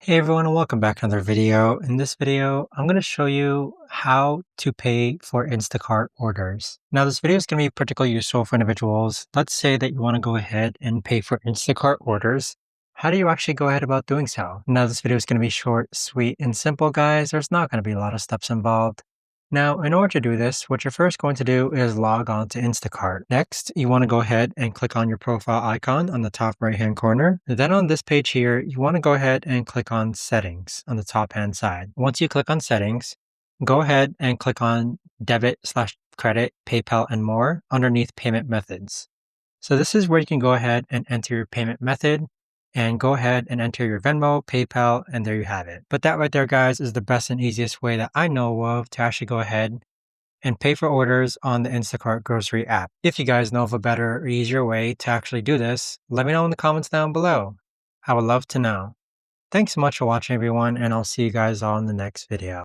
Hey everyone, and welcome back to another video. In this video, I'm going to show you how to pay for Instacart orders. Now, this video is going to be particularly useful for individuals. Let's say that you want to go ahead and pay for Instacart orders. How do you actually go ahead about doing so? Now, this video is going to be short, sweet, and simple, guys. There's not going to be a lot of steps involved. Now, in order to do this, what you're first going to do is log on to Instacart. Next, you want to go ahead and click on your profile icon on the top right-hand corner. Then on this page here, you want to go ahead and click on Settings on the top-hand side. Once you click on Settings, go ahead and click on Debit/Credit, PayPal, and more underneath Payment Methods. So this is where you can go ahead and enter your payment method and go ahead and enter your Venmo, PayPal, and there you have it. But that right there, guys, is the best and easiest way that I know of to actually go ahead and pay for orders on the Instacart grocery app. If you guys know of a better or easier way to actually do this, let me know in the comments down below. I would love to know. Thanks so much for watching, everyone, and I'll see you guys all in the next video.